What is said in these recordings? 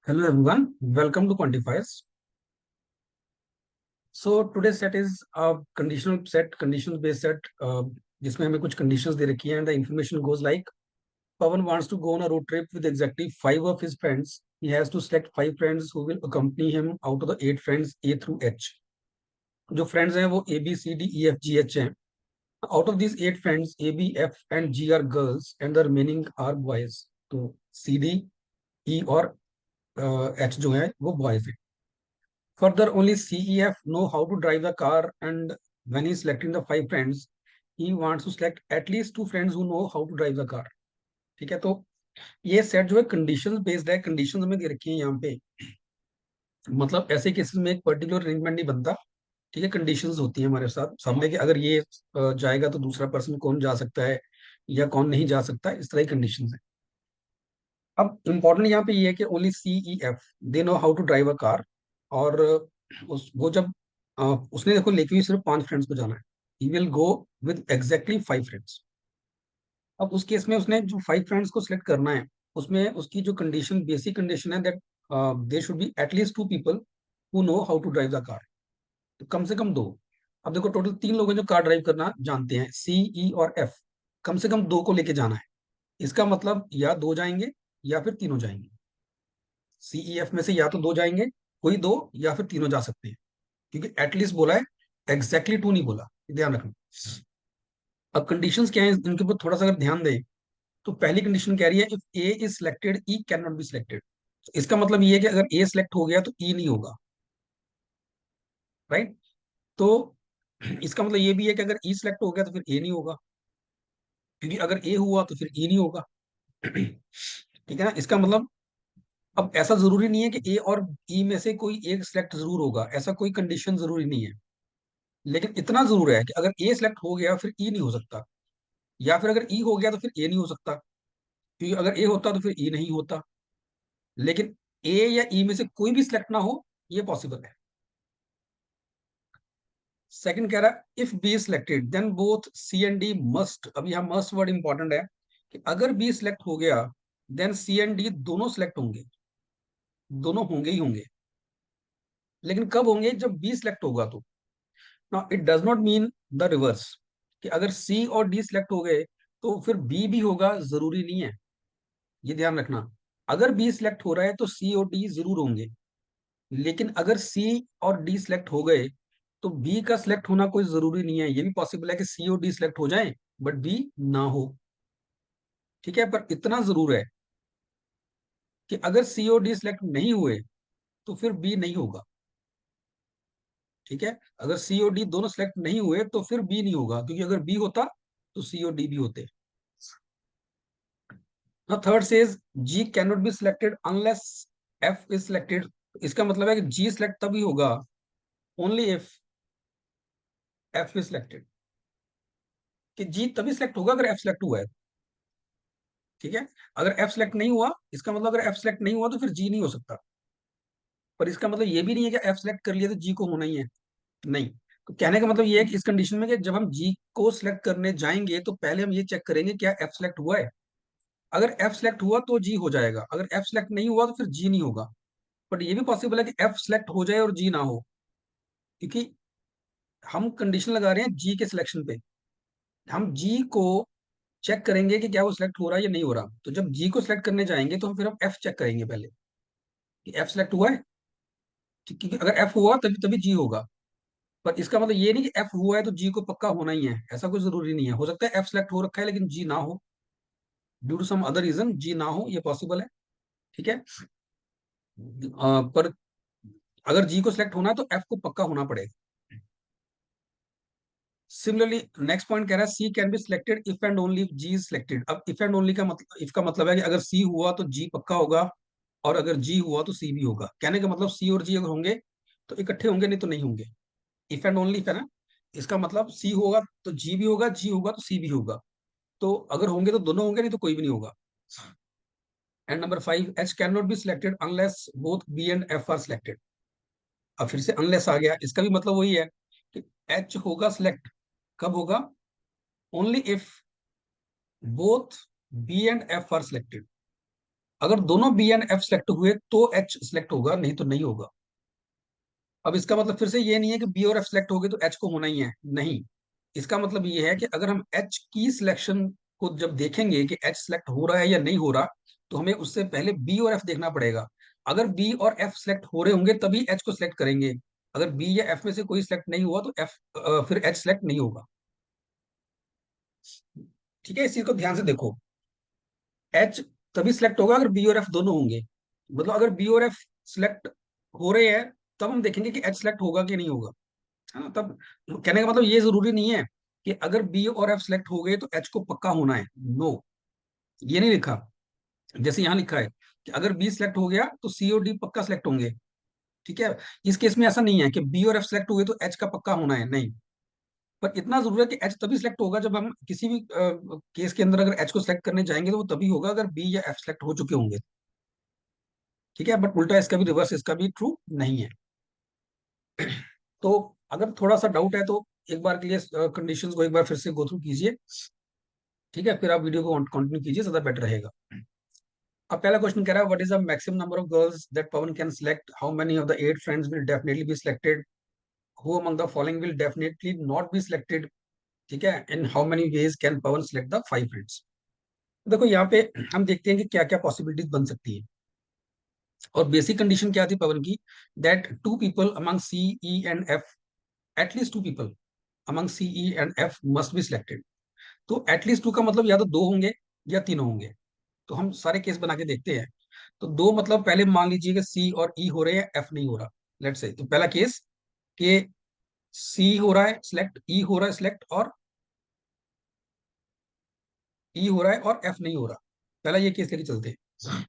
Hello everyone, welcome to Quantifiers. So today's set is a conditional set, conditions based set, जिसमें हमें कुछ conditions दे रखी हैं and the information goes like Pawan wants to go on a road trip with exactly 5 of his friends. He has to select 5 friends who will accompany him out of the 8 friends A through H. जो friends हैं वो A B C D E F G H हैं. Out of these 8 friends, A B F and G are girls and the remaining are boys. तो C D E और H जो है वो boys हैं. Further, only CEF know how to drive the car, and when he's selecting the 5 friends, he wants to select at least 2 friends who know how to drive the car. ठीक है, तो ये set जो है conditions based है. Conditions हमें दे रखी है यहाँ पे. मतलब ऐसे केसेस में एक पर्टिकुलर अरेंजमेंट नहीं बनता. ठीक है, कंडीशंस होती है हमारे साथ सामने कि अगर ये जाएगा तो दूसरा पर्सन कौन जा सकता है या कौन नहीं जा सकता, इस तरह की कंडीशंस है. अब इम्पोर्टेंट यहाँ पे ये है कि only CEF they know how to drive a car. और वो जब उसने देखो लेके हुई सिर्फ 5 फ्रेंड्स को जाना है. He will go with exactly 5 friends. अब उस केस में उसने जो 5 फ्रेंड्स को सिलेक्ट करना है, उसमें उसकी जो कंडीशन, बेसिक कंडीशन है that there should be at least 2 people who know how to drive the car. तो कम से कम 2. अब देखो टोटल 3 लोग हैं जो कार ड्राइव करना जानते हैं, CE और F. कम से कम 2 को लेके जाना है. इसका मतलब या 2 जाएंगे या फिर तीनों जाएंगे. CEF में से या तो 2 जाएंगे, कोई 2, या फिर तीनों जा सकते हैं. क्योंकि एटलीस्ट बोला है, एग्जैक्टली 2 नहीं बोला, ध्यान रखना. अब कंडीशंस क्या है इनके ऊपर थोड़ा सा अगर ध्यान दें, तो पहली कंडीशन कह रही है if A is selected E can not be selected. इसका मतलब ये है कि अगर ए सिलेक्ट हो गया तो ई नहीं होगा. राइट. तो इसका मतलब ये भी है कि अगर ई सिलेक्ट हो गया तो फिर ए नहीं होगा, क्योंकि अगर ए हुआ तो फिर ई नहीं होगा. ठीक है ना, इसका मतलब अब ऐसा जरूरी नहीं है कि ए और ई में से कोई एक सिलेक्ट जरूर होगा, ऐसा कोई कंडीशन जरूरी नहीं है. लेकिन इतना जरूर है कि अगर ए सिलेक्ट हो गया फिर ई नहीं हो सकता, या फिर अगर ई हो गया तो फिर ए नहीं हो सकता, क्योंकि अगर ए होता तो फिर ई नहीं होता. लेकिन ए या ई में से कोई भी सिलेक्ट ना हो, ये पॉसिबल है. सेकंड कह रहा है if B selected then both C and D must. अब यहां मस्ट वर्ड इंपॉर्टेंट है कि अगर बी सिलेक्ट हो गया देन सी एंड डी दोनों सिलेक्ट होंगे. दोनों होंगे ही होंगे. लेकिन कब होंगे? जब बी सिलेक्ट होगा तो. Now it does not mean the reverse, कि अगर सी और डी सिलेक्ट हो गए तो फिर बी भी होगा, जरूरी नहीं है. ये ध्यान रखना. अगर बी सिलेक्ट हो रहा है तो सी और डी जरूर होंगे. लेकिन अगर सी और डी सिलेक्ट हो गए तो बी का सिलेक्ट होना कोई जरूरी नहीं है. ये भी पॉसिबल है कि सी और डी सिलेक्ट हो जाएं बट बी ना हो. ठीक है, पर इतना जरूर है कि अगर सी और डी सिलेक्ट नहीं हुए तो फिर बी नहीं होगा. ठीक है, अगर सी और डी दोनों सिलेक्ट नहीं हुए तो फिर बी नहीं होगा, क्योंकि अगर बी होता तो सी और डी भी होते. Now third says G cannot be selected unless F is selected. इसका मतलब है कि G select तभी होगा only if F is selected. कि G तभी select होगा अगर F select हुआ है. ठीक है, अगर F select नहीं हुआ, इसका मतलब अगर F select नहीं हुआ तो फिर G नहीं हो सकता. पर इसका मतलब ये भी नहीं है कि F select कर लिया तो G को होना ही है. नहीं. तो कहने का मतलब ये है कि इस कंडीशन में कि जब हम G को सिलेक्ट करने जाएंगे तो पहले हम ये चेक करेंगे क्या F select हुआ है. अगर F select हुआ तो G हो जाएगा, अगर F select नहीं हुआ तो फिर G नहीं होगा. बट ये भी पॉसिबल है कि एफ सेलेक्ट हो जाए और जी ना हो, क्योंकि हम कंडीशन लगा रहे हैं जी के सिलेक्शन पे. हम जी को चेक करेंगे कि क्या वो सिलेक्ट हो रहा है या नहीं हो रहा. तो जब जी को सिलेक्ट करने जाएंगे तो हम फिर हम एफ चेक करेंगे पहले कि एफ सिलेक्ट हुआ है. क्योंकि अगर एफ हुआ तभी तभी जी होगा. पर इसका मतलब ये नहीं कि एफ हुआ है तो जी को पक्का होना ही है, ऐसा कोई जरूरी नहीं है. हो सकता है एफ सिलेक्ट हो रखा है लेकिन जी ना हो, due to some other reason G ना हो, ये पॉसिबल है. ठीक है. पर अगर जी को सिलेक्ट होना है तो एफ को पक्का होना पड़ेगा. सिमिलरली नेक्स्ट पॉइंट कह रहा है C can be selected if and only if G is selected. अब इफ एंड ओनली का मतलब, इफ का मतलब है कि अगर सी हुआ तो जी पक्का होगा, और अगर जी हुआ तो सी भी होगा. कहने का मतलब सी और जी अगर होंगे तो इकट्ठे होंगे, नहीं तो नहीं होंगे. इफ एंड ओनली है ना, इसका मतलब सी होगा तो जी भी होगा, जी होगा तो सी भी होगा. तो अगर होंगे तो दोनों होंगे, नहीं तो कोई भी नहीं होगा. And number 5 H can not be selected unless both B and F are selected. अब फिर से अनलेस आ गया, इसका भी मतलब वही है कि एच होगा सिलेक्ट कब होगा? Only if both B and F are selected. अगर दोनों बी एंड एफ सेलेक्ट हुए तो एच सिलेक्ट होगा, नहीं तो नहीं होगा। अब इसका मतलब फिर से ये नहीं है कि बी और एफ सेलेक्ट हो गए तो एच को होना ही है, नहीं। इसका मतलब ये है कि अगर हम एच की सिलेक्शन को जब देखेंगे कि एच सेलेक्ट हो रहा है या नहीं हो रहा, तो हमें उससे पहले बी और एफ देखना पड़ेगा। अगर बी और एफ सेलेक्ट हो रहे होंगे तभी एच को सिलेक्ट करेंगे। अगर बी या एफ में से कोई सिलेक्ट नहीं हुआ तो एफ फिर एच सेलेक्ट नहीं होगा। ठीक है, इस चीज को ध्यान से देखो। एच तभी सिलेक्ट होगा अगर बी और एफ दोनों होंगे। मतलब अगर बी और एफ सिलेक्ट हो रहे हैं तब हम देखेंगे कि एच सिलेक्ट होगा कि नहीं होगा, है ना। तब कहने का मतलब ये जरूरी नहीं है कि अगर बी और एफ सिलेक्ट हो गए तो एच को पक्का होना है, नो, ये नहीं लिखा। जैसे यहाँ लिखा है कि अगर बी सिलेक्ट हो गया तो सी और डी पक्का सिलेक्ट होंगे। ठीक है, इस केस में ऐसा नहीं है कि बी और एफ सिलेक्ट हो गए तो एच का पक्का होना है, नहीं। पर इतना जरूर है कि एच तभी सिलेक्ट होगा जब हम किसी भी केस के अंदर अगर एच को सिलेक्ट करने जाएंगे तो वो तभी होगा अगर बी या एफ सिलेक्ट हो चुके होंगे। ठीक है, बट उल्टा इसका भी, रिवर्स इसका भी ट्रू नहीं है। तो अगर थोड़ा सा डाउट है तो एक बार के लिए कंडीशंस को एक बार फिर से गो थ्रू कीजिए। ठीक है, फिर आप वीडियो को कंटिन्यू कीजिए, ज्यादा बेटर रहेगा। अब पहला क्वेश्चन कह रहा है what is the maximum number of girls that Pawan can select, how many of the 8 friends will definitely be selected, who among the following will definitely not be selected, ठीक है, in how many ways can Pawan select the 5 friends. देखो यहाँ पे हम देखते हैं कि क्या क्या पॉसिबिलिटीज बन सकती है। और बेसिक कंडीशन क्या थी पवन की, that two people among C E and F, at least two people among C E and F must be selected. तो एटलीस्ट टू का मतलब या तो दो होंगे या तीन होंगे। तो हम सारे केस बना के देखते हैं। तो दो मतलब पहले मान लीजिए कि सी और ई हो रहे हैं, एफ नहीं हो रहा। लेट्स से तो पहला केस कि सी हो रहा है सिलेक्ट, ई हो रहा है सिलेक्ट, और ई हो रहा है और एफ नहीं हो रहा। पहला ये केस लेके चलते हैं।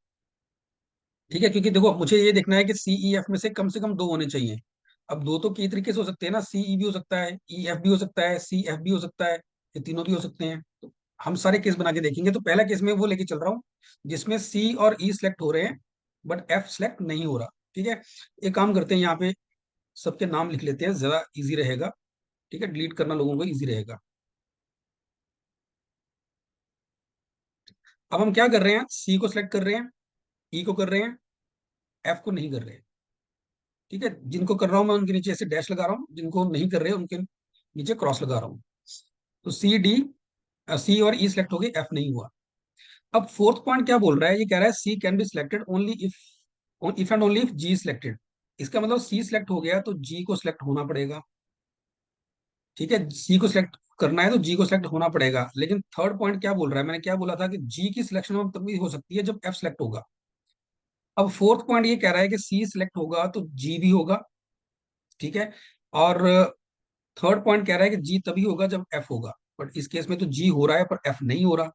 ठीक है, क्योंकि देखो मुझे ये देखना है कि सी ई एफ में से कम दो होने चाहिए। अब दो तो कई तरीके से हो सकते हैं ना, सी ई भी हो सकता है, ई एफ भी हो सकता है, सी एफ भी हो सकता है, ये तीनों भी हो सकते हैं। तो हम सारे केस बना के देखेंगे। तो पहला केस में वो लेके चल रहा हूँ जिसमें सी और ई सिलेक्ट हो रहे हैं बट एफ सिलेक्ट नहीं हो रहा। ठीक है, एक काम करते हैं, यहाँ पे सबके नाम लिख लेते हैं, ज्यादा इजी रहेगा। ठीक है, डिलीट करना लोगों को इजी रहेगा। अब हम क्या कर रहे हैं, सी को सिलेक्ट कर रहे हैं, ई को कर रहे हैं, एफ को नहीं कर रहे हैं। ठीक है, जिनको कर रहा हूं मैं उनके नीचे ऐसे डैश लगा रहा हूँ, जिनको नहीं कर रहे उनके नीचे क्रॉस लगा रहा हूँ। तो सी डी, सी और ई सिलेक्ट हो गए, एफ नहीं हुआ। अब फोर्थ पॉइंट क्या बोल रहा है, ये कह रहा है C can be selected only if and only if G selected. इसका मतलब सी सिलेक्ट हो गया तो जी को सिलेक्ट होना पड़ेगा। ठीक है, सी को सिलेक्ट करना है तो जी को सिलेक्ट होना पड़ेगा। लेकिन थर्ड पॉइंट क्या बोल रहा है, मैंने क्या बोला था कि जी की सिलेक्शन अब तभी हो सकती है जब एफ सिलेक्ट होगा। अब फोर्थ पॉइंट ये कह रहा है कि सी सिलेक्ट होगा तो जी भी होगा। ठीक है, और थर्ड पॉइंट कह रहा है कि जी तभी होगा जब एफ होगा। बट इस केस में तो जी हो रहा है पर एफ नहीं हो रहा।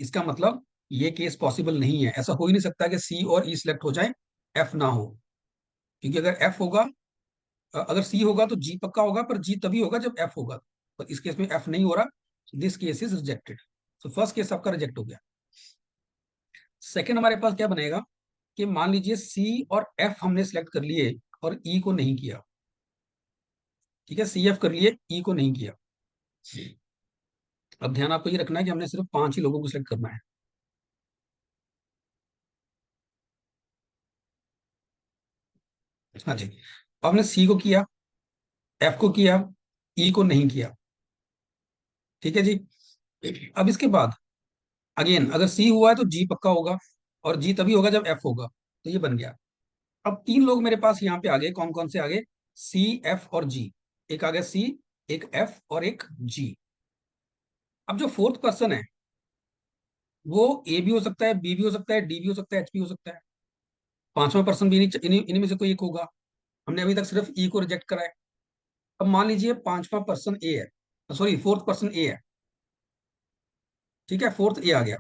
इसका मतलब ये केस पॉसिबल नहीं है, ऐसा हो ही नहीं सकता कि सी और ई सिलेक्ट हो जाए, एफ ना हो। क्योंकि अगर एफ होगा, अगर सी होगा तो जी पक्का होगा, पर जी तभी होगा जब एफ होगा। पर इस केस में एफ नहीं हो रहा, दिस केस इज रिजेक्टेड। तो फर्स्ट केस आपका रिजेक्ट हो गया। सेकंड हमारे पास क्या बनेगा कि मान लीजिए सी और एफ हमने सिलेक्ट कर लिए और ई को नहीं किया। ठीक है, सी एफ कर लिए, ई को नहीं किया। अब ध्यान आपको ये रखना है कि हमने सिर्फ 5 ही लोगों को सिलेक्ट करना है। हाँ जी, अब हमने सी को किया, एफ को किया, ई को नहीं किया। ठीक है जी, अब इसके बाद अगेन अगर सी हुआ है तो जी पक्का होगा, और जी तभी होगा जब एफ होगा। तो ये बन गया। अब 3 लोग मेरे पास यहाँ पे आ गए, कौन कौन से आ गए, सी एफ और जी। एक आ गया सी, एक एफ और एक जी। अब जो फोर्थ पर्सन है वो ए भी हो सकता है, बी भी हो सकता है, डी भी हो सकता है, एच भी हो सकता है। पांचवा पर्सन भी इन्हीं में से कोई एक होगा। हमने अभी तक सिर्फ ई को रिजेक्ट करा है। अब मान लीजिए पांचवा पर्सन ए है, सॉरी फोर्थ पर्सन ए है। ठीक है, फोर्थ ए आ गया।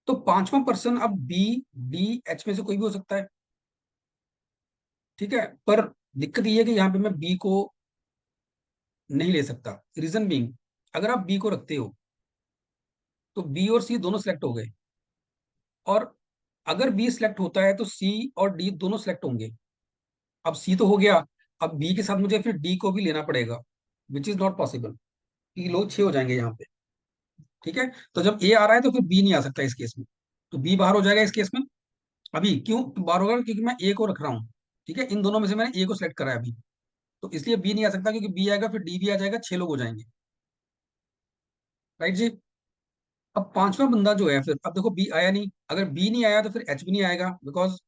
तो पांचवा पर्सन अब बी, डी, एच में से कोई भी हो सकता है। ठीक है, पर दिक्कत ये है कि यहाँ पे मैं बी को नहीं ले सकता। रीजन बीइंग, अगर आप बी को रखते हो तो बी और सी दोनों सिलेक्ट हो गए, और अगर बी सिलेक्ट होता है तो सी और डी दोनों सिलेक्ट होंगे। अब सी तो हो गया, अब बी के साथ मुझे फिर डी को भी लेना पड़ेगा, विच इज नॉट पॉसिबल। ये लोग 6 हो जाएंगे यहाँ पे। ठीक है, तो जब ए आ रहा है तो फिर बी नहीं आ सकता इस केस में। तो बी बाहर हो जाएगा इस केस में। अभी क्यों बाहर होगा, क्योंकि मैं ए को रख रहा हूँ। ठीक है, इन दोनों में से मैंने ए को सिलेक्ट करा है अभी, तो इसलिए बी नहीं आ सकता, क्योंकि बी आएगा फिर डी भी आ जाएगा, 6 लोग हो जाएंगे। राइट जी। अब पांचवा बंदा जो है, फिर अब देखो बी आया नहीं, अगर बी नहीं आया तो फिर एच भी नहीं आएगा, बिकॉज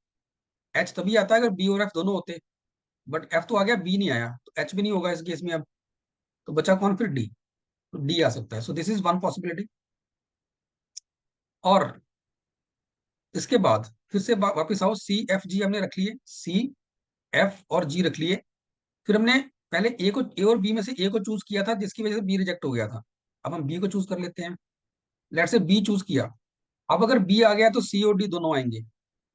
एच तभी आता है अगर बी और एफ दोनों होते। बट एफ तो आ गया, बी नहीं आया, तो एच भी नहीं होगा इस केस में अब। तो बचा कौन फिर, डी। तो डी आ सकता है, so this is one possibility. और इसके बाद फिर से वापस आओ, सी एफ जी हमने रख लिए, सी एफ और जी रख लिए। फिर हमने पहले ए और बी में से ए को चूज किया था, जिसकी वजह से बी रिजेक्ट हो गया था। अब हम बी को चूज कर लेते हैं। लेट से बी चूज किया। अब अगर बी आ गया तो सी और डी दोनों आएंगे,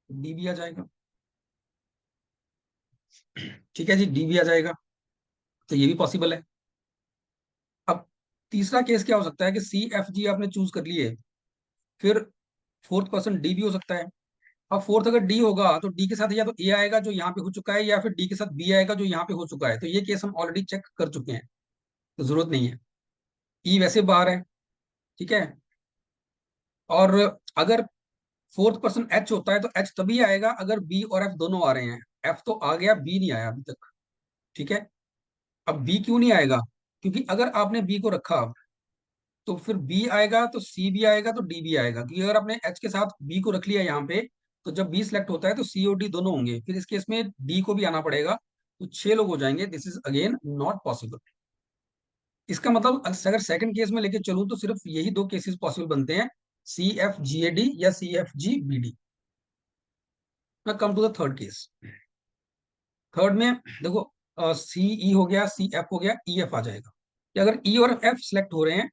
डी भी आ जाएगा। ठीक है जी, डी भी आ जाएगा, तो ये भी पॉसिबल है। अब तीसरा केस क्या हो सकता है कि सी एफ जी आपने चूज कर लिए, फिर फोर्थ पर्सन डी भी हो सकता है। अब फोर्थ अगर डी होगा तो डी के साथ या तो ए आएगा जो यहाँ पे हो चुका है, या फिर डी के साथ बी आएगा जो यहाँ पे हो चुका है, तो ये केस हम ऑलरेडी चेक कर चुके हैं, तो जरूरत नहीं है। ई वैसे बाहर है। ठीक है। और अगर फोर्थ पर्सन एच होता है तो एच तभी आएगा अगर बी और एफ दोनों आ रहे हैं। एफ तो आ गया, बी नहीं आया अभी तक। ठीक है। अब बी क्यों नहीं आएगा, क्योंकि अगर आपने बी को रखा तो फिर बी आएगा तो सी भी आएगा तो डी भी आएगा, क्योंकि अगर आपने एच के साथ बी को रख लिया यहाँ पे, तो जब बी सिलेक्ट होता है तो सी और डी दोनों होंगे, फिर इस केस में डी को भी आना पड़ेगा, तो 6 लोग हो जाएंगे। This is again not possible. इसका मतलब अगर सेकंड केस में लेके चलूं तो सिर्फ यही दो केसेस पॉसिबल बनते हैं, सी एफ जी ए डी या C F G B D. मैं come to the third case. Third में देखो, सी ई हो गया, सी एफ हो गया, ई एफ आ जाएगा। कि अगर ई और एफ सिलेक्ट हो रहे हैं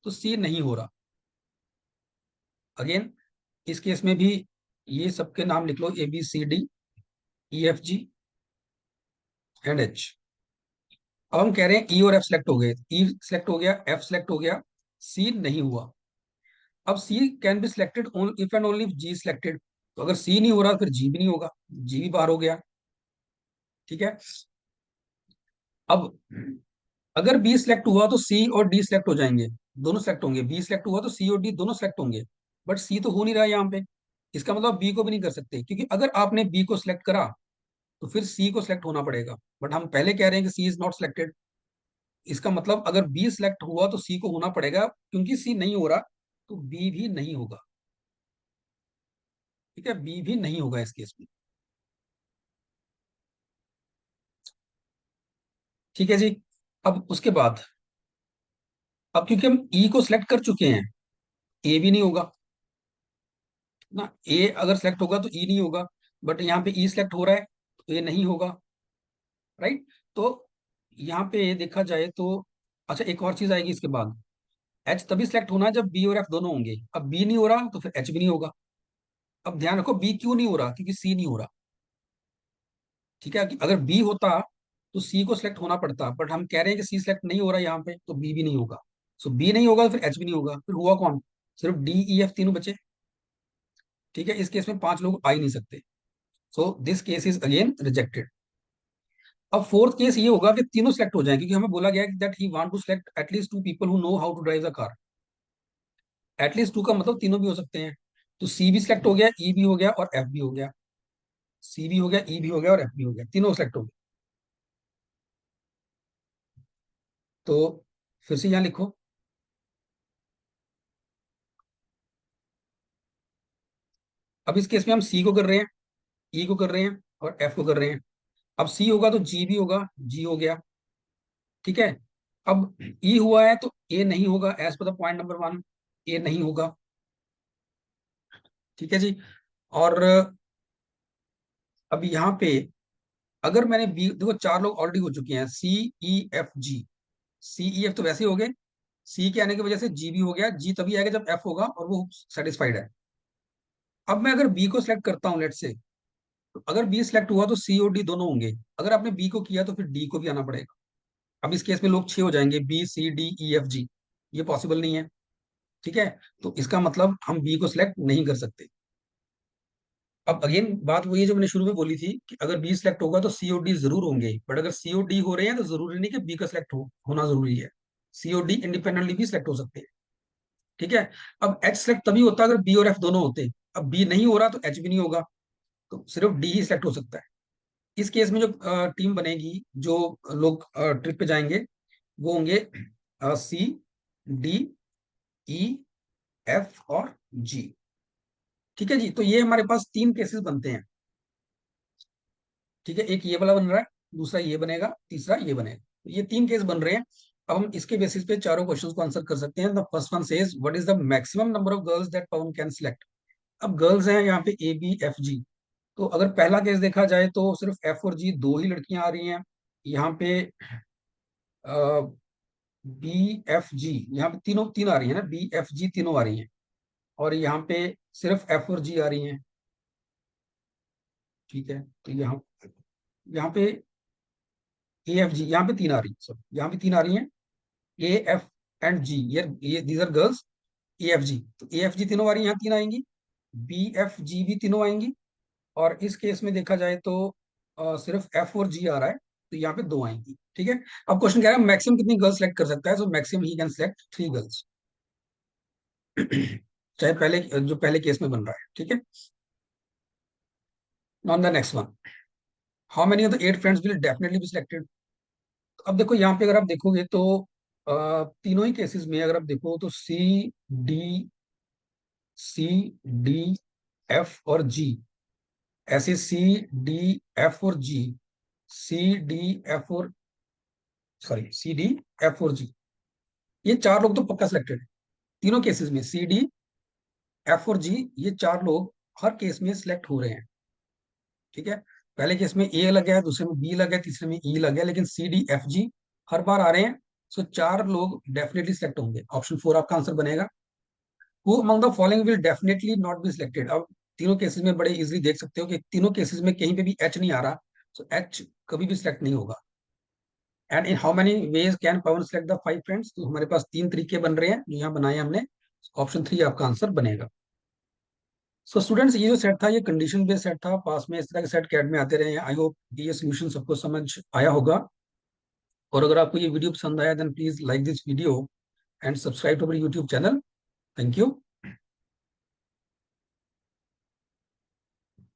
तो सी नहीं हो रहा। अगेन इस केस में भी ये सबके नाम लिख लो, A B C D E F G and H. अब हम कह रहे हैं ई और एफ सिलेक्ट हो गए, ई सिलेक्ट हो गया, एफ सिलेक्ट हो गया, सी नहीं हुआ। अब C can be selected if and only G selected. तो अगर सी नहीं हो रहा फिर जी भी नहीं होगा, जी भी बाहर हो गया। ठीक है। अब अगर बी सिलेक्ट हुआ तो सी और डी सिलेक्ट हो जाएंगे, दोनों सिलेक्ट होंगे। बी सिलेक्ट हुआ तो सी और डी दोनों सिलेक्ट होंगे, बट सी तो हो नहीं रहा है यहाँ पे। इसका मतलब बी को भी नहीं कर सकते, क्योंकि अगर आपने बी को सिलेक्ट करा तो फिर सी को सिलेक्ट होना पड़ेगा, बट हम पहले कह रहे हैं कि सी इज नॉट सिलेक्टेड। इसका मतलब अगर बी सिलेक्ट हुआ तो सी को होना पड़ेगा, क्योंकि सी नहीं हो रहा तो बी भी नहीं होगा। ठीक है, बी भी नहीं होगा इस केस में। ठीक है जी। अब उसके बाद, अब क्योंकि हम ई को सिलेक्ट कर चुके हैं, ए भी नहीं होगा ना। ए अगर सिलेक्ट होगा तो ई नहीं होगा, बट यहाँ पे ई सिलेक्ट हो रहा है तो ए नहीं होगा। राइट। तो यहाँ पे देखा जाए तो, अच्छा एक और चीज आएगी इसके बाद, एच तभी सिलेक्ट होना है जब बी और एफ दोनों होंगे। अब बी नहीं हो रहा तो फिर एच भी नहीं होगा। अब ध्यान रखो, बी क्यों नहीं हो रहा, क्योंकि सी नहीं हो रहा। ठीक है, कि अगर बी होता तो सी को सिलेक्ट होना पड़ता, बट हम कह रहे हैं कि सी सिलेक्ट नहीं हो रहा यहाँ पे, तो बी भी नहीं होगा। सो बी नहीं होगा तो फिर एच भी नहीं होगा, फिर हुआ कौन, सिर्फ डी ई एफ तीनों बचे। ठीक है, इस केस में 5 लोग आ ही नहीं सकते, so this case is again rejected. अब फोर्थ केस ये होगा कि तीनों सेलेक्ट हो जाएंगे, क्योंकि हमें बोला गया है that he want to select at least 2 people who know how to drive the car. At least two का मतलब तीनों भी हो सकते हैं। तो सी भी सिलेक्ट हो गया, ई भी हो गया और एफ भी हो गया। सी भी हो गया, ई भी हो गया और एफ भी हो गया, तीनों सेलेक्ट हो गए। तो फिर से यहाँ लिखो, अब इस केस में हम सी को कर रहे हैं, ई को कर रहे हैं और एफ को कर रहे हैं। अब सी होगा तो जी भी होगा, जी हो गया। ठीक है। अब ई हुआ है तो ए नहीं होगा, as per the point number 1, ए नहीं होगा। ठीक है जी। और अब यहाँ पे अगर मैंने बी, देखो 4 लोग ऑलरेडी हो चुके हैं, सी ई एफ जी। सी ई एफ तो वैसे ही हो गए, सी के आने की वजह से जी भी हो गया, जी तभी आएगा जब एफ होगा और वो सेटिस्फाइड है। अब मैं अगर बी को सिलेक्ट करता हूँ लेट से, तो अगर बी सिलेक्ट हुआ तो सी और डी दोनों होंगे, अगर आपने बी को किया तो फिर डी को भी आना पड़ेगा। अब इस केस में लोग 6 हो जाएंगे, B C D E F G, ये पॉसिबल नहीं है। ठीक है, तो इसका मतलब हम बी को सिलेक्ट नहीं कर सकते। अब अगेन बात वही है जो मैंने शुरू में बोली थी, कि अगर बी सिलेक्ट होगा तो सी और डी जरूर होंगे, बट अगर सी और डी हो रहे हैं तो जरूरी नहीं कि बी का सिलेक्ट होना जरूरी है। सी और डी इंडिपेंडेंटली भी सिलेक्ट हो सकते हैं। ठीक है। अब एच सिलेक्ट तभी होता है अगर बी और एफ दोनों होते, अब बी नहीं हो रहा तो एच भी नहीं होगा, तो सिर्फ डी ही सिलेक्ट हो सकता है। इस केस में जो टीम बनेगी, जो लोग ट्रिप पे जाएंगे, वो होंगे सी, डी, ई, एफ और जी। ठीक है जी, तो ये हमारे पास तीन केसेस बनते हैं। ठीक है, एक ये वाला बन रहा है, दूसरा ये बनेगा, तीसरा ये बनेगा, तो ये तीन केस बन रहे हैं। अब हम इसके बेसिस पे चारों क्वेश्चंस को आंसर कर सकते हैं। The first one says what is the maximum number of girls that Pawan can select. अब गर्ल्स हैं यहाँ पे ए बी एफ जी, तो अगर पहला केस देखा जाए तो सिर्फ एफ और जी दो ही लड़कियां आ रही हैं। यहाँ पे बी एफ जी, यहाँ पे तीनों तीन आ रही है ना, बी एफ जी तीनों आ रही हैं। और यहाँ पे सिर्फ एफ और जी आ रही हैं। ठीक है, तो यहाँ यहाँ पे ए एफ जी, यहाँ पे तीन आ रही है, सब यहाँ पे तीन आ रही हैं, ए एफ एंड जी, ये these are girls. A F G, तो ए एफ जी तीनों आ रही है, यहाँ तीन आएंगी, बी एफ जी भी तीनों आएंगी। और इस केस में देखा जाए तो सिर्फ एफ और जी आ रहा है, तो यहाँ पे दो आएंगी। ठीक है, अब क्वेश्चन कह रहा है मैक्सिमम कितनी गर्ल्स सेलेक्ट कर सकता है, so maximum he can select three girls. चाहे पहले जो पहले केस में बन रहा है। ठीक है, on the next one, how many of the eight friends will definitely be selected. अब देखो यहाँ पे अगर आप देखोगे तो तीनों ही केसेस में अगर आप देखो तो डी सी डी एफ और जी, ऐसे सी डी एफ और जी, सी डी एफ और सॉरी सी डी एफ और जी, ये चार लोग तो पक्का सिलेक्टेड है तीनों केसेस में। सी डी एफ और जी, ये चार लोग हर केस में सिलेक्ट हो रहे हैं। ठीक है, पहले केस में ए लग गया है, दूसरे में बी लग गया, तीसरे में ई लग गया, लेकिन सी डी एफ जी हर बार आ रहे हैं। सो चार लोग डेफिनेटली सिलेक्ट होंगे, ऑप्शन फोर आपका आंसर बनेगा। Who among the following will definitely not be selected. अब तीनों केसेस में बड़े इजीली देख सकते हो कि तीनों केसेस में कहीं पे भी एच नहीं आ रहा, सो एच कभी भी सिलेक्ट नहीं होगा। And in how many ways can Pawan select the five friends, तो हमारे पास तीन तरीके बन रहे हैं जो यहाँ बनाए हमने। ऑप्शन थ्री आपका आंसर बनेगा। सो स्टूडेंट्स, ये जो सेट था ये कंडीशन बेस्ड सेट था, पास में इस तरह के सेट कैड में आते रहे हैं। आई होप ये सोल्यूशन सबको समझ आया होगा। और अगर आपको ये वीडियो पसंद आया then please like this video and subscribe to our YouTube channel. Thank you.